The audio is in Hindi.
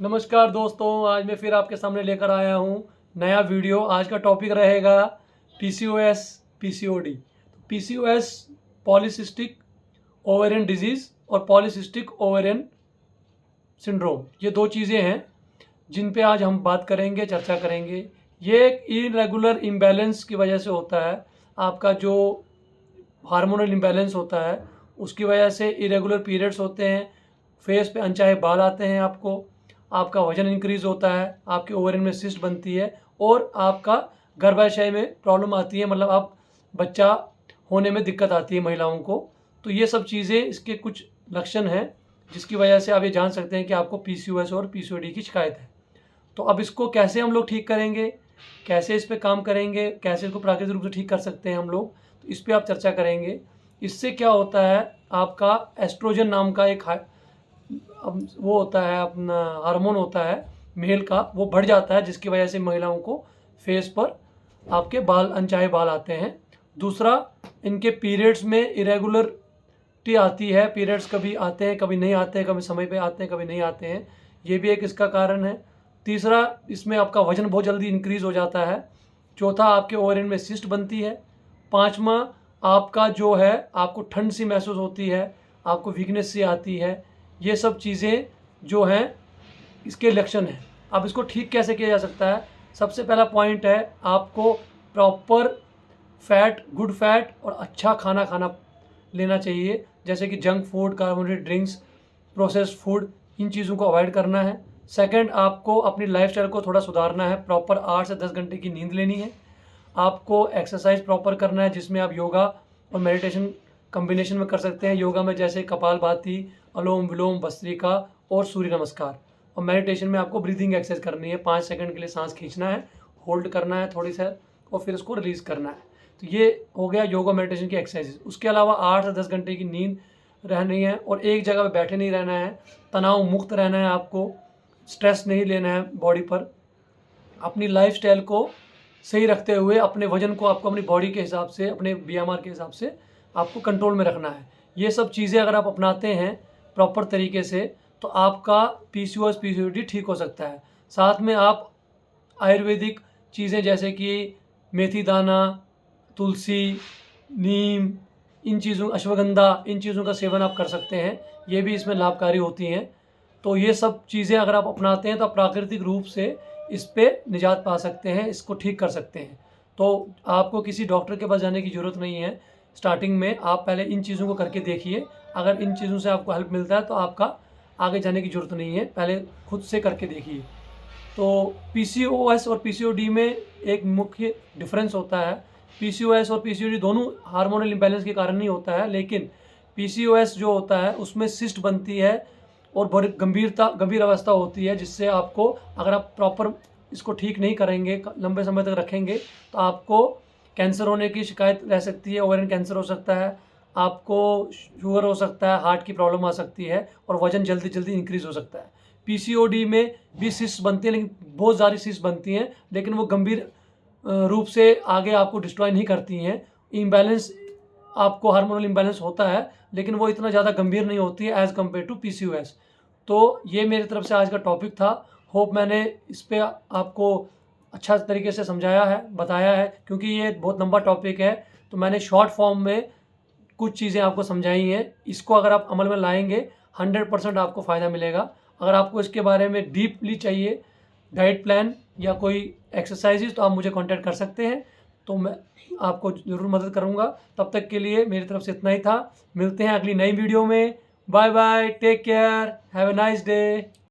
नमस्कार दोस्तों, आज मैं फिर आपके सामने लेकर आया हूँ नया वीडियो। आज का टॉपिक रहेगा PCOS, PCOD. PCOS polycystic ovarian disease और पॉलीसिस्टिक ओवेरियन सिंड्रोम, ये दो चीज़ें हैं जिन पे आज हम बात करेंगे, चर्चा करेंगे। ये एक इरेगुलर इम्बैलेंस की वजह से होता है। आपका जो हार्मोनल इम्बैलेंस होता है उसकी वजह से इरेगुलर पीरियड्स होते हैं, फेस पे अनचाहे बाल आते हैं, आपका वजन इंक्रीज़ होता है, आपके ओवरिन में सिस्ट बनती है और आपका गर्भाशय में प्रॉब्लम आती है, मतलब आप बच्चा होने में दिक्कत आती है महिलाओं को। तो ये सब चीज़ें इसके कुछ लक्षण हैं जिसकी वजह से आप ये जान सकते हैं कि आपको पीसीओएस और पीसीओडी की शिकायत है। तो अब इसको कैसे हम लोग ठीक करेंगे, कैसे इस पे काम करेंगे, कैसे इसको प्राकृतिक रूप से ठीक कर सकते हैं हम लोग, तो इस पे आप चर्चा करेंगे। इससे क्या होता है, आपका एस्ट्रोजन नाम का एक वो होता है, अपना हार्मोन होता है मेल का, वो बढ़ जाता है जिसकी वजह से महिलाओं को फेस पर आपके बाल, अनचाहे बाल आते हैं। दूसरा, इनके पीरियड्स में इरेगुलरिटी आती है, पीरियड्स कभी आते हैं कभी नहीं आते हैं, कभी समय पे आते हैं कभी नहीं आते हैं, ये भी एक इसका कारण है। तीसरा, इसमें आपका वजन बहुत जल्दी इंक्रीज़ हो जाता है। चौथा, आपके ओवरिन में सिस्ट बनती है। पाँचवा, आपका जो है आपको ठंड सी महसूस होती है, आपको वीकनेस सी आती है। ये सब चीज़ें जो हैं इसके लक्षण हैं। अब इसको ठीक कैसे किया जा सकता है? सबसे पहला पॉइंट है, आपको प्रॉपर फैट, गुड फैट और अच्छा खाना खाना लेना चाहिए, जैसे कि junk food, carbonated drinks, processed food, इन चीज़ों को अवॉइड करना है। सेकंड, आपको अपनी लाइफस्टाइल को थोड़ा सुधारना है, प्रॉपर 8 से 10 घंटे की नींद लेनी है। आपको एक्सरसाइज प्रॉपर करना है, जिसमें आप योगा और मेडिटेशन कॉम्बिनेशन में कर सकते हैं। योगा में जैसे कपालभाति, अनुलोम विलोम, भस्त्रिका और सूर्य नमस्कार। और मेडिटेशन में आपको ब्रीथिंग एक्सरसाइज करनी है, 5 सेकंड के लिए सांस खींचना है, होल्ड करना है थोड़ी सा और फिर उसको रिलीज़ करना है। तो ये हो गया योगा मेडिटेशन की एक्सरसाइज। उसके अलावा 8 से 10 घंटे की नींद रहनी है और एक जगह पे बैठे नहीं रहना है, तनाव मुक्त रहना है, आपको स्ट्रेस नहीं लेना है बॉडी पर। अपनी लाइफस्टाइल को सही रखते हुए अपने वजन को आपको अपनी बॉडी के हिसाब से, अपने बीएमआर के हिसाब से आपको कंट्रोल में रखना है। ये सब चीज़ें अगर आप अपनाते हैं प्रॉपर तरीके से तो आपका पीसीओएस पीसीओडी ठीक हो सकता है। साथ में आप आयुर्वेदिक चीज़ें जैसे कि मेथी दाना, तुलसी, नीम, इन चीज़ों, अश्वगंधा, इन चीज़ों का सेवन आप कर सकते हैं, ये भी इसमें लाभकारी होती हैं। तो ये सब चीज़ें अगर आप अपनाते हैं तो आप प्राकृतिक रूप से इस पे निजात पा सकते हैं, इसको ठीक कर सकते हैं। तो आपको किसी डॉक्टर के पास जाने की ज़रूरत नहीं है। स्टार्टिंग में आप पहले इन चीज़ों को करके देखिए, अगर इन चीज़ों से आपको हेल्प मिलता है तो आपका आगे जाने की ज़रूरत नहीं है, पहले खुद से करके देखिए। तो पीसीओएस और पीसीओडी में एक मुख्य डिफरेंस होता है। पीसीओएस और पीसीओडी दोनों हार्मोनल इम्बैलेंस के कारण ही होता है, लेकिन पीसीओएस जो होता है उसमें सिस्ट बनती है और बड़ी गंभीर अवस्था होती है, जिससे आपको, अगर आप प्रॉपर इसको ठीक नहीं करेंगे, लंबे समय तक रखेंगे, तो आपको कैंसर होने की शिकायत रह सकती है, ओवरिन कैंसर हो सकता है, आपको शुगर हो सकता है, हार्ट की प्रॉब्लम आ सकती है और वजन जल्दी जल्दी इंक्रीज़ हो सकता है। पीसीओडी में भी सिस्ट बनती है, लेकिन बहुत सारी सिस्ट बनती हैं, लेकिन वो गंभीर रूप से आगे आपको डिस्ट्रॉय नहीं करती हैं। इम्बैलेंस, आपको हार्मोनल इम्बैलेंस होता है, लेकिन वो इतना ज़्यादा गंभीर नहीं होती है एज़ कम्पेयर टू पीसीओएस। तो ये मेरी तरफ से आज का टॉपिक था। होप मैंने इस पे आपको अच्छा तरीके से समझाया है, बताया है, क्योंकि ये बहुत लंबा टॉपिक है, तो मैंने शॉर्ट फॉर्म में कुछ चीज़ें आपको समझाई हैं। इसको अगर आप अमल में लाएंगे 100% आपको फ़ायदा मिलेगा। अगर आपको इसके बारे में डीपली चाहिए डाइट प्लान या कोई एक्सरसाइजेज, तो आप मुझे कांटेक्ट कर सकते हैं, तो मैं आपको ज़रूर मदद करूँगा। तब तक के लिए मेरी तरफ से इतना ही था। मिलते हैं अगली नई वीडियो में। Bye bye, take care, have a nice day.